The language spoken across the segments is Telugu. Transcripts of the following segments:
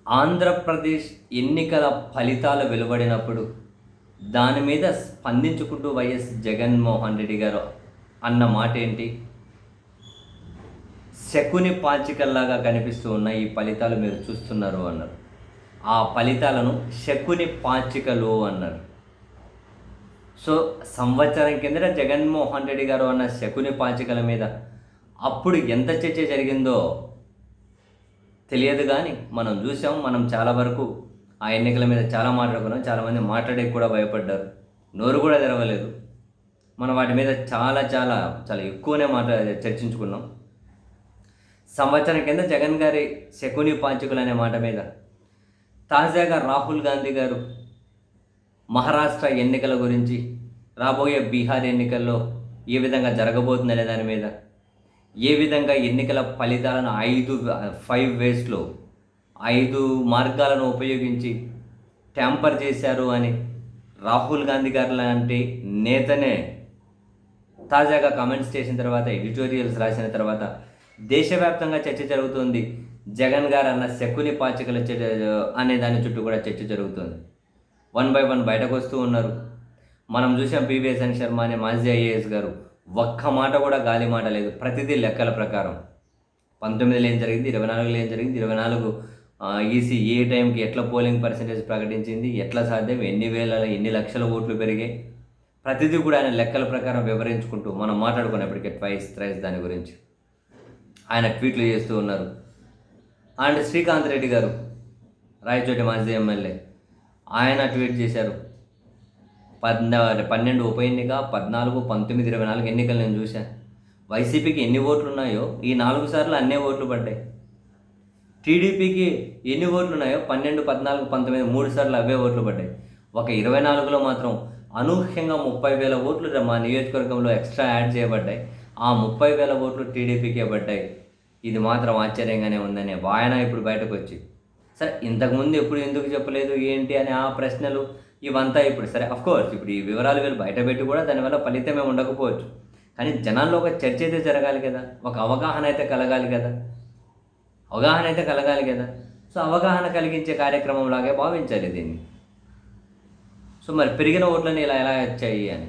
ఆంధ్రప్రదేశ్ ఎన్నికల ఫలితాలు వెలువడినప్పుడు దాని మీద స్పందించుకుంటూ వైఎస్ జగన్మోహన్ రెడ్డి గారు అన్న మాట ఏంటి? శకుని పాచికల్లాగా కనిపిస్తూ ఉన్న ఈ ఫలితాలు మీరు చూస్తున్నారు అన్నారు. ఆ ఫలితాలను శకుని పాచికలు అన్నారు. సో సంవత్సరం కిందట జగన్మోహన్ రెడ్డి గారు అన్న శకుని పాచికల మీద అప్పుడు ఎంత చర్చ జరిగిందో తెలియదు, కానీ మనం చూసాం. మనం చాలా వరకు ఆ ఎన్నికల మీద చాలా మాట్లాడుకున్నాం. చాలామంది మాట్లాడే కూడా భయపడ్డారు, నోరు కూడా తెరవలేదు. మనం వాటి మీద చాలా చాలా చాలా ఎక్కువనే చర్చించుకున్నాం. సంవత్సరం కింద జగన్ గారి శకుని పాంచికులు అనే మాట మీద తాజాగా రాహుల్ గాంధీ గారు మహారాష్ట్ర ఎన్నికల గురించి, రాబోయే బీహార్ ఎన్నికల్లో ఏ విధంగా జరగబోతుందనే దాని మీద, ఏ విధంగా ఎన్నికల ఫలితాలను 5 వేస్లో 5 మార్గాలను ఉపయోగించి ట్యాంపర్ చేశారు అని రాహుల్ గాంధీ గారు లాంటి నేతనే తాజాగా కామెంట్స్ చేసిన తర్వాత, ఎడిటోరియల్స్ రాసిన తర్వాత దేశవ్యాప్తంగా చర్చ జరుగుతుంది. జగన్ గారు అన్న శకుని పాచికల అనే దాని చుట్టూ కూడా చర్చ జరుగుతుంది. 1 by 1 బయటకు వస్తూ ఉన్నారు. మనం చూసాం పివిఎస్ఎన్ శర్మ అనే మాజీ ఐఏఎస్ గారు ఒక్క మాట కూడా గాలి మాట లేదు. ప్రతిదీ లెక్కల ప్రకారం 19లో ఏం జరిగింది, 24లో ఏం జరిగింది, 24 ఈసీ ఏ టైంకి ఎట్లా పోలింగ్ పర్సెంటేజ్ ప్రకటించింది, ఎట్లా సాధ్యం, ఎన్ని లక్షల ఓట్లు పెరిగాయి, ప్రతిదీ కూడా ఆయన లెక్కల ప్రకారం వివరించుకుంటూ మనం మాట్లాడుకున్నప్పటికీ థ్రైస్ దాని గురించి ఆయన ట్వీట్లు చేస్తూ ఉన్నారు. అండ్ శ్రీకాంత్ రెడ్డి గారు, రాయచోటి మాజీ ఎమ్మెల్యే, ఆయన ట్వీట్ చేశారు. 12 ఉప ఎన్నిక, 14, 19, 24 ఎన్నికలు నేను చూశాను. వైసీపీకి ఎన్ని ఓట్లు ఉన్నాయో ఈ 4 సార్లు అన్నే ఓట్లు పడ్డాయి. టీడీపీకి ఎన్ని ఓట్లు ఉన్నాయో 12, 14, 19 3 సార్లు అవే ఓట్లు పడ్డాయి. ఒక 24లో మాత్రం అనూహ్యంగా 30,000 ఓట్లు మా నియోజకవర్గంలో ఎక్స్ట్రా యాడ్ చేయబడ్డాయి. ఆ 30,000 ఓట్లు టీడీపీకే పడ్డాయి. ఇది మాత్రం ఆశ్చర్యంగానే ఉందని ఆయన ఇప్పుడు బయటకు వచ్చి, సరే ఇంతకుముందు ఎప్పుడు ఎందుకు చెప్పలేదు ఏంటి అని ఆ ప్రశ్నలు ఇవంతా ఇప్పుడు సరే అఫ్కోర్స్ ఇప్పుడు ఈ వివరాలు వీళ్ళు బయటపెట్టి కూడా దానివల్ల ఫలితమే ఉండకపోవచ్చు. కానీ జనాల్లో ఒక చర్చ అయితే జరగాలి కదా, ఒక అవగాహన అయితే కలగాలి కదా. సో అవగాహన కలిగించే కార్యక్రమం లాగే భావించాలి దీన్ని. సో మరి పెరిగిన ఓట్లని ఎలా వచ్చాయి అని,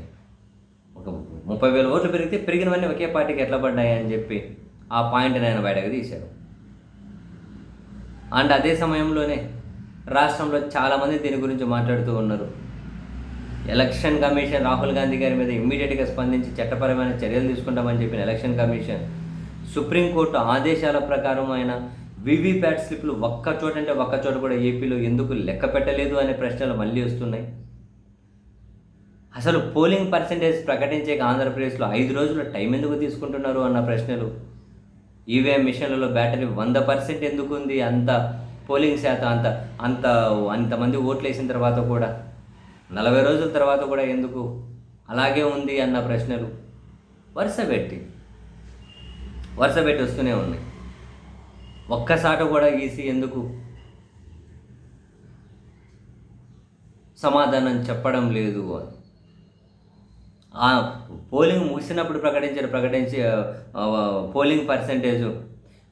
ఒక 30,000 ఓట్లు పెరిగితే పెరిగినవన్నీ ఒకే పార్టీకి ఎట్లా పడ్డాయి అని చెప్పి ఆ పాయింట్ని ఆయన బయటకు తీశారు. అండ్ అదే సమయంలోనే రాష్ట్రంలో చాలామంది దీని గురించి మాట్లాడుతూ ఉన్నారు. ఎలక్షన్ కమిషన్ రాహుల్ గాంధీ గారి మీద ఇమ్మీడియట్గా స్పందించి చట్టపరమైన చర్యలు తీసుకుంటామని చెప్పిన ఎలక్షన్ కమిషన్ సుప్రీంకోర్టు ఆదేశాల ప్రకారం ఆయన వీవీప్యాట్ స్లిప్లు ఒక్క చోట కూడా ఏపీలో ఎందుకు లెక్క పెట్టలేదు అనే ప్రశ్నలు మళ్ళీ వస్తున్నాయి. అసలు పోలింగ్ పర్సెంటేజ్ ప్రకటించే ఆంధ్రప్రదేశ్లో 5 రోజుల టైం ఎందుకు తీసుకుంటున్నారు అన్న ప్రశ్నలు, ఈవీఎం మిషన్లలో బ్యాటరీ 100% ఎందుకు ఉంది, అంత పోలింగ్ శాతం అంతమంది ఓట్లు వేసిన తర్వాత కూడా 40 రోజుల తర్వాత కూడా ఎందుకు అలాగే ఉంది అన్న ప్రశ్నలు వరుస పెట్టి వస్తూనే ఉన్నాయి. ఒక్కసారి కూడా ఈసీ ఎందుకు సమాధానం చెప్పడం లేదు అని, ఆ పోలింగ్ ముగిసినప్పుడు ప్రకటించి పోలింగ్ పర్సెంటేజ్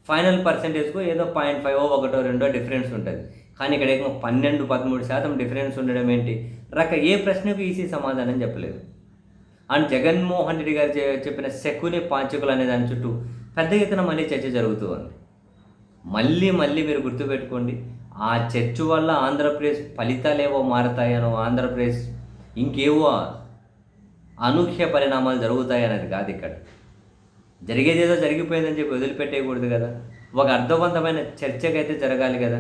ఫైనల్ పర్సెంటేజ్కు ఏదో 0.5 1 2 డిఫరెన్స్ ఉంటుంది. కానీ ఇక్కడ 12-13% డిఫరెన్స్ ఉండడం ఏంటి? ఏ ప్రశ్నకు ఈసీ సమాధానం చెప్పలేదు. అండ్ జగన్మోహన్ రెడ్డి గారు చెప్పిన శకుని పాచికలు అనే దాని చుట్టూ పెద్ద ఎత్తున మళ్ళీ చర్చ జరుగుతూ ఉంది. మళ్ళీ మీరు గుర్తుపెట్టుకోండి, ఆ చర్చ వల్ల ఆంధ్రప్రదేశ్ ఫలితాలేవో మారతాయనో, ఆంధ్రప్రదేశ్ ఇంకేవో అనూహ్య పరిణామాలు జరుగుతాయి అనేది కాదు. ఇక్కడ జరిగేదేదో జరిగిపోయిందని చెప్పి వదిలిపెట్టేయకూడదు కదా. ఒక అర్థవంతమైన చర్చకైతే జరగాలి కదా.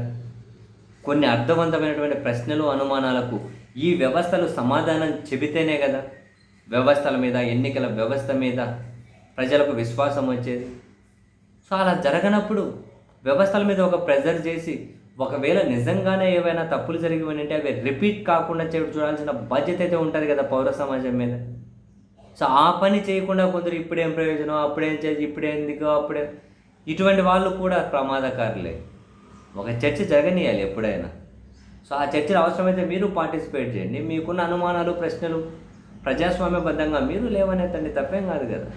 కొన్ని అర్థవంతమైనటువంటి ప్రశ్నలు, అనుమానాలకు ఈ వ్యవస్థలు సమాధానం చెబితేనే కదా వ్యవస్థల మీద, ఎన్నికల వ్యవస్థ మీద ప్రజలకు విశ్వాసం వచ్చేది. సో అలా జరగనప్పుడు వ్యవస్థల మీద ఒక ప్రెజర్ చేసి, ఒకవేళ నిజంగానే ఏవైనా తప్పులు జరిగి ఉంటే అవి రిపీట్ కాకుండా చూడాల్సిన బాధ్యత అయితే ఉంటుంది కదా పౌర సమాజం మీద. సో ఆ పని చేయకుండా కొందరు ఇప్పుడేం ప్రయోజనం, అప్పుడేం చేసి, అప్పుడే ఇటువంటి వాళ్ళు కూడా ప్రమాదకారులే. ఒక చర్చ జరగనీయాలి ఎప్పుడైనా. సో ఆ చర్చలు అవసరమైతే మీరు పార్టిసిపేట్ చేయండి. మీకున్న అనుమానాలు, ప్రశ్నలు ప్రజాస్వామ్యబద్ధంగా మీరు లేవనెత్తండి, తప్పేం కాదు కదా.